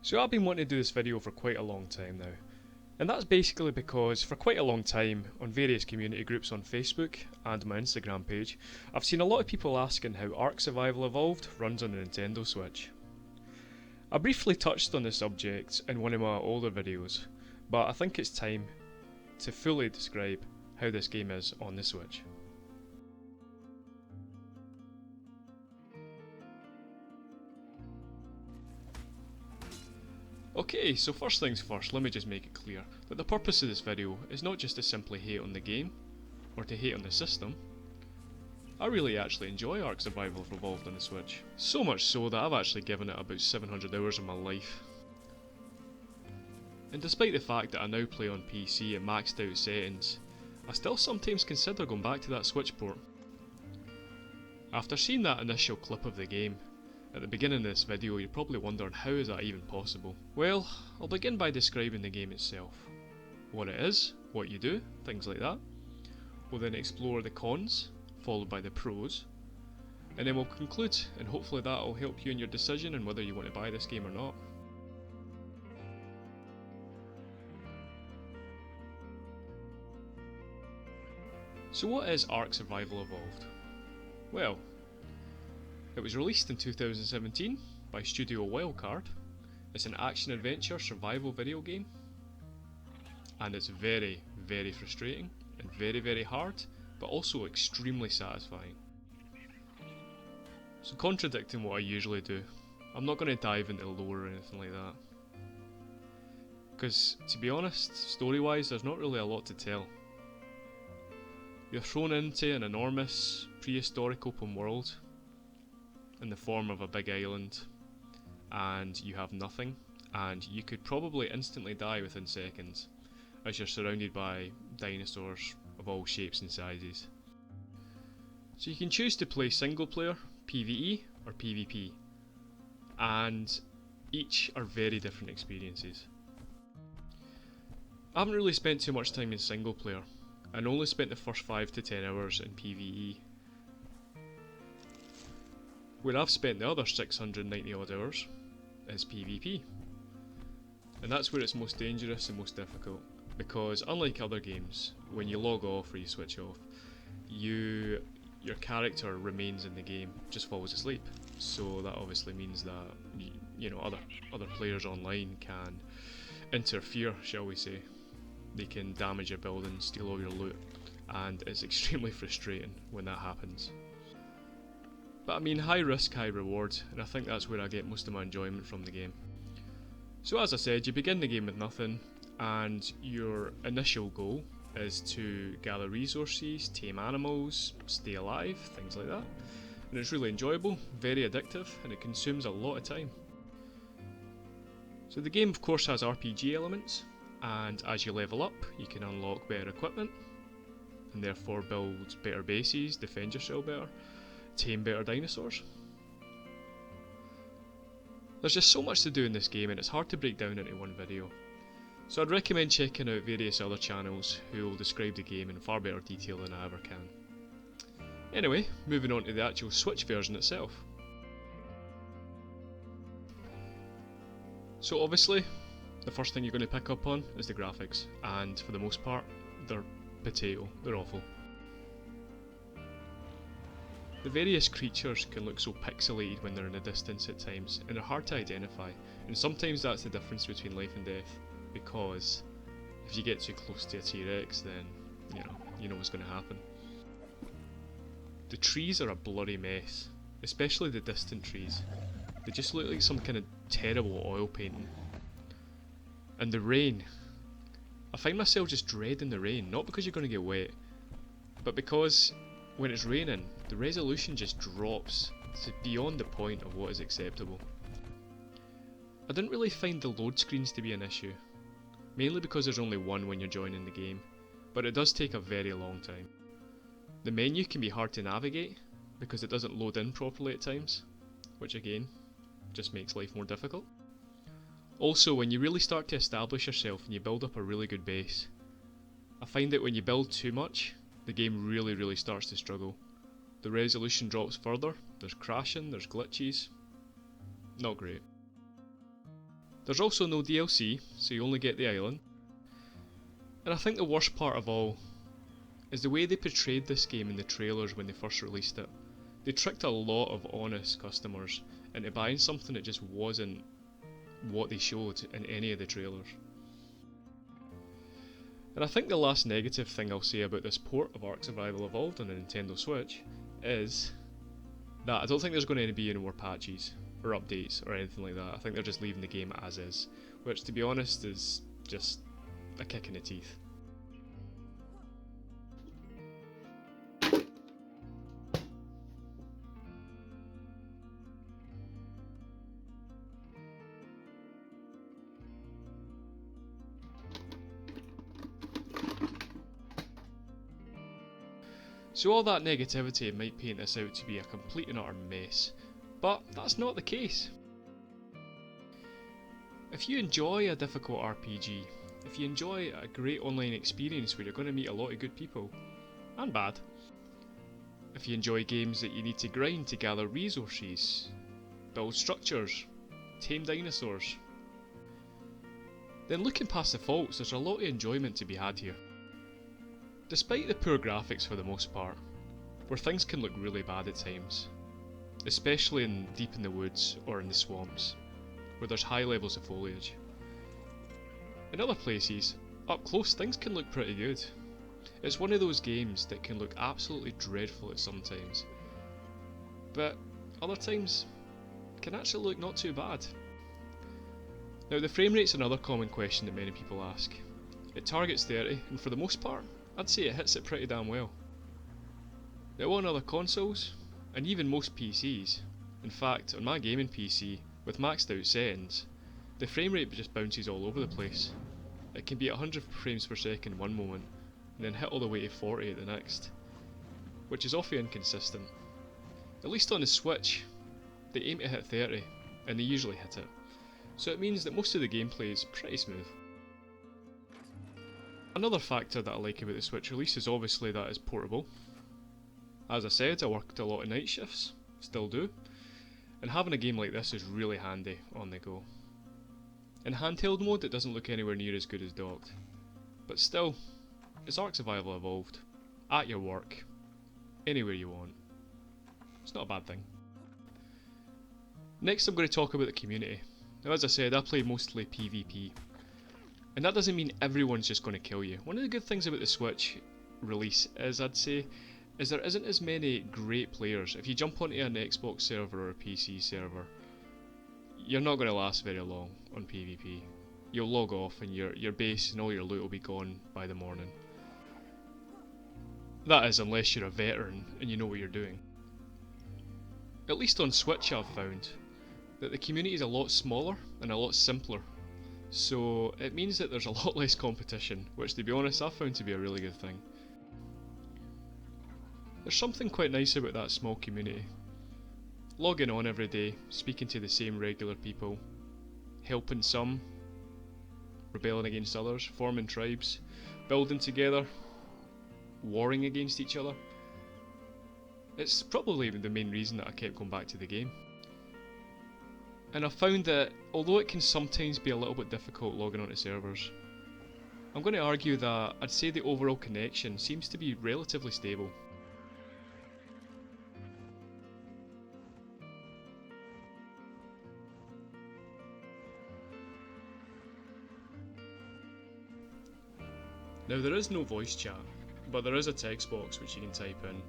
So I've been wanting to do this video for quite a long time now, and that's basically because for quite a long time on various community groups on Facebook and my Instagram page, I've seen a lot of people asking how Ark Survival Evolved runs on the Nintendo Switch. I briefly touched on the subject in one of my older videos, but I think it's time to fully describe how this game is on the Switch. Okay, so first things first, let me just make it clear that the purpose of this video is not just to simply hate on the game, or to hate on the system. I really actually enjoy Ark Survival Evolved on the Switch, so much so that I've actually given it about 700 hours of my life. And despite the fact that I now play on PC at maxed out settings, I still sometimes consider going back to that Switch port. After seeing that initial clip of the game, at the beginning of this video you're probably wondering how is that even possible. Well, I'll begin by describing the game itself. What it is, what you do, things like that. We'll then explore the cons, followed by the pros, and then we'll conclude, and hopefully that will help you in your decision on whether you want to buy this game or not. So what is Ark Survival Evolved? Well, it was released in 2017 by Studio Wildcard. It's an action-adventure survival video game, and it's very, very frustrating and very, very hard, but also extremely satisfying. So contradicting what I usually do, I'm not going to dive into the lore or anything like that, because to be honest, story-wise there's not really a lot to tell. You're thrown into an enormous prehistoric open world in the form of a big island, and you have nothing, and you could probably instantly die within seconds as you're surrounded by dinosaurs of all shapes and sizes. So you can choose to play single player, PvE or PvP, and each are very different experiences. I haven't really spent too much time in single player, and only spent the first 5 to 10 hours in PvE, where I've spent the other 690 odd hours is PvP. And that's where it's most dangerous and most difficult, because unlike other games, when you log off or you switch off, your character remains in the game, just falls asleep. So that obviously means that other players online can interfere, shall we say. They can damage your buildings, steal all your loot, and it's extremely frustrating when that happens. But I mean, high risk, high reward, and I think that's where I get most of my enjoyment from the game. So as I said, you begin the game with nothing, and your initial goal is to gather resources, tame animals, stay alive, things like that. And it's really enjoyable, very addictive, and it consumes a lot of time. So the game of course has RPG elements, and as you level up you can unlock better equipment, and therefore build better bases, defend yourself better, tame better dinosaurs. There's just so much to do in this game and it's hard to break down into one video. So I'd recommend checking out various other channels who will describe the game in far better detail than I ever can. Anyway, moving on to the actual Switch version itself. So obviously, the first thing you're going to pick up on is the graphics, and for the most part, they're potato, they're awful. The various creatures can look so pixelated when they're in the distance at times, and they're hard to identify, and sometimes that's the difference between life and death, because if you get too close to a T-Rex then, you know what's going to happen. The trees are a blurry mess, especially the distant trees. They just look like some kind of terrible oil painting. And the rain. I find myself just dreading the rain, not because you're going to get wet, but because when it's raining, the resolution just drops to beyond the point of what is acceptable. I didn't really find the load screens to be an issue, mainly because there's only one when you're joining the game, but it does take a very long time. The menu can be hard to navigate because it doesn't load in properly at times, which again, just makes life more difficult. Also, when you really start to establish yourself and you build up a really good base, I find that when you build too much, the game really starts to struggle. The resolution drops further, there's crashing, there's glitches. Not great. There's also no DLC, so you only get the island. And I think the worst part of all is the way they portrayed this game in the trailers when they first released it. They tricked a lot of honest customers into buying something that just wasn't what they showed in any of the trailers. And I think the last negative thing I'll say about this port of Ark Survival Evolved on the Nintendo Switch is that I don't think there's going to be any more patches or updates or anything like that. I think they're just leaving the game as is, which to be honest is just a kick in the teeth. So all that negativity might paint this out to be a complete and utter mess, but that's not the case. If you enjoy a difficult RPG, if you enjoy a great online experience where you're going to meet a lot of good people, and bad, if you enjoy games that you need to grind to gather resources, build structures, tame dinosaurs, then looking past the faults, there's a lot of enjoyment to be had here. Despite the poor graphics for the most part, where things can look really bad at times, especially deep in the woods or in the swamps, where there's high levels of foliage. In other places, up close things can look pretty good. It's one of those games that can look absolutely dreadful at some times, but other times can actually look not too bad. Now the frame rate's another common question that many people ask. It targets 30, and for the most part, I'd say it hits it pretty damn well. Now on other consoles, and even most PCs, in fact on my gaming PC, with maxed out settings, the frame rate just bounces all over the place. It can be at 100 frames per second one moment, and then hit all the way to 40 at the next, which is awfully inconsistent. At least on the Switch, they aim to hit 30, and they usually hit it, so it means that most of the gameplay is pretty smooth. Another factor that I like about the Switch release is obviously that it's portable. As I said, I worked a lot of night shifts, still do, and having a game like this is really handy on the go. In handheld mode it doesn't look anywhere near as good as docked, but still, it's Ark Survival Evolved, at your work, anywhere you want. It's not a bad thing. Next I'm going to talk about the community. Now as I said, I play mostly PvP. And that doesn't mean everyone's just going to kill you. One of the good things about the Switch release is, I'd say, is there isn't as many great players. If you jump onto an Xbox server or a PC server, you're not going to last very long on PvP. You'll log off and your base and all your loot will be gone by the morning. That is, unless you're a veteran and you know what you're doing. At least on Switch I've found that the community is a lot smaller and a lot simpler. So it means that there's a lot less competition, which to be honest I've found to be a really good thing. There's something quite nice about that small community. Logging on every day, speaking to the same regular people, helping some, rebelling against others, forming tribes, building together, warring against each other. It's probably the main reason that I kept going back to the game. And I've found that, although it can sometimes be a little bit difficult logging onto servers, I'm going to argue that I'd say the overall connection seems to be relatively stable. Now there is no voice chat, but there is a text box which you can type in,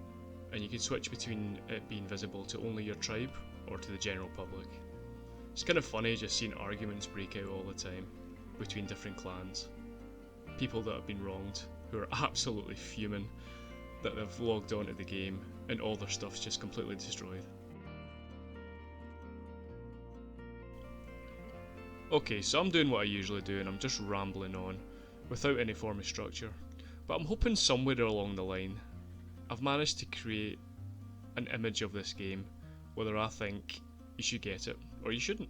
and you can switch between it being visible to only your tribe or to the general public. It's kind of funny just seeing arguments break out all the time between different clans. People that have been wronged, who are absolutely fuming that they've logged onto the game and all their stuff's just completely destroyed. Okay, so I'm doing what I usually do and I'm just rambling on without any form of structure, but I'm hoping somewhere along the line I've managed to create an image of this game, whether I think you should get it or you shouldn't.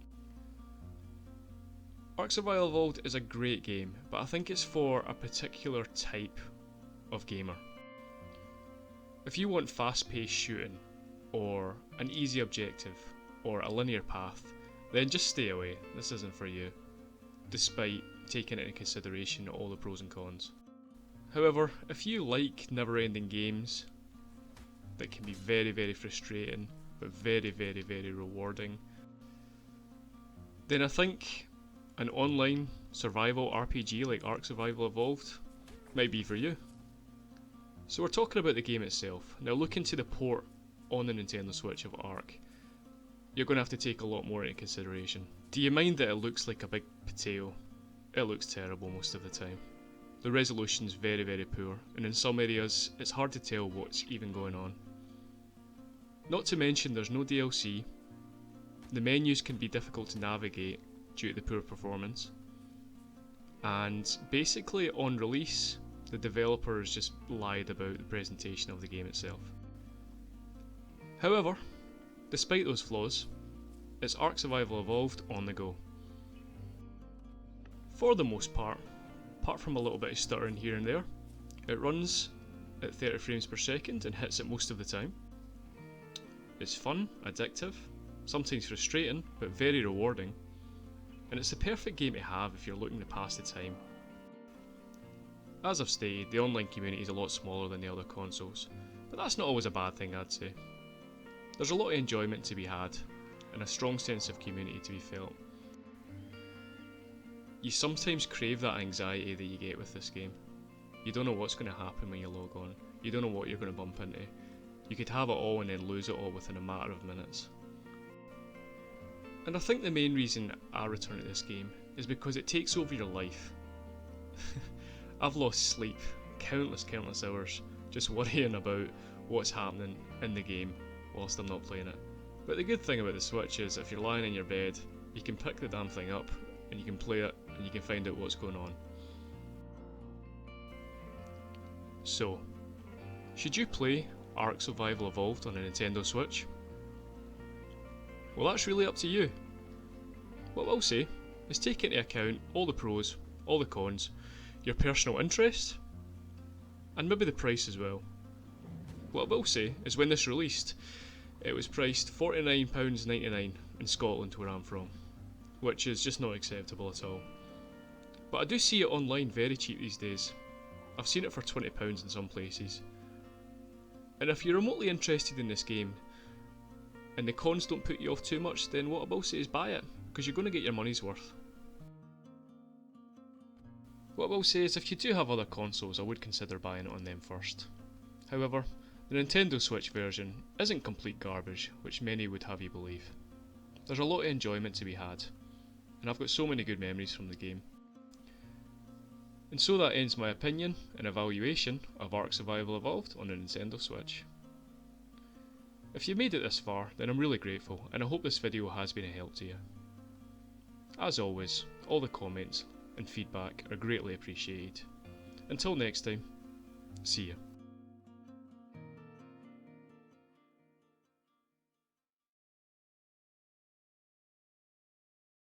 Ark Survival Evolved is a great game, but I think it's for a particular type of gamer. If you want fast-paced shooting, or an easy objective, or a linear path, then just stay away, this isn't for you. despite taking into consideration all the pros and cons. However, if you like never-ending games that can be very, very frustrating, but very, very, very rewarding, then I think an online survival RPG like Ark Survival Evolved might be for you. So we're talking about the game itself. Now looking to the port on the Nintendo Switch of Ark, you're going to have to take a lot more into consideration. Do you mind that it looks like a big potato? It looks terrible most of the time. The resolution's very, very poor, and in some areas it's hard to tell what's even going on. Not to mention there's no DLC, the menus can be difficult to navigate due to the poor performance, and basically on release the developers just lied about the presentation of the game itself. However, despite those flaws, it's Ark Survival Evolved on the go. For the most part, apart from a little bit of stuttering here and there, it runs at 30 frames per second and hits it most of the time. It's fun, addictive, sometimes frustrating, but very rewarding, and it's the perfect game to have if you're looking to pass the time. As I've stated, the online community is a lot smaller than the other consoles, but that's not always a bad thing, I'd say. There's a lot of enjoyment to be had, and a strong sense of community to be felt. You sometimes crave that anxiety that you get with this game. You don't know what's going to happen when you log on, you don't know what you're going to bump into. You could have it all and then lose it all within a matter of minutes. And I think the main reason I return to this game is because it takes over your life. I've lost sleep, countless hours, just worrying about what's happening in the game whilst I'm not playing it. But the good thing about the Switch is if you're lying in your bed, you can pick the damn thing up and you can play it and you can find out what's going on. So, should you play Ark Survival Evolved on a Nintendo Switch? Well, that's really up to you. What I'll say is take into account all the pros, all the cons, your personal interest, and maybe the price as well. What I will say is when this released, it was priced £49.99 in Scotland, where I'm from, which is just not acceptable at all. But I do see it online very cheap these days. I've seen it for £20 in some places. And if you're remotely interested in this game, and the cons don't put you off too much, then what I will say is buy it, because you're going to get your money's worth. What I will say is if you do have other consoles, I would consider buying it on them first. However, the Nintendo Switch version isn't complete garbage, which many would have you believe. There's a lot of enjoyment to be had, and I've got so many good memories from the game. And so that ends my opinion and evaluation of Ark Survival Evolved on the Nintendo Switch. If you made it this far, then I'm really grateful, and I hope this video has been a help to you. As always, all the comments and feedback are greatly appreciated. Until next time, see ya.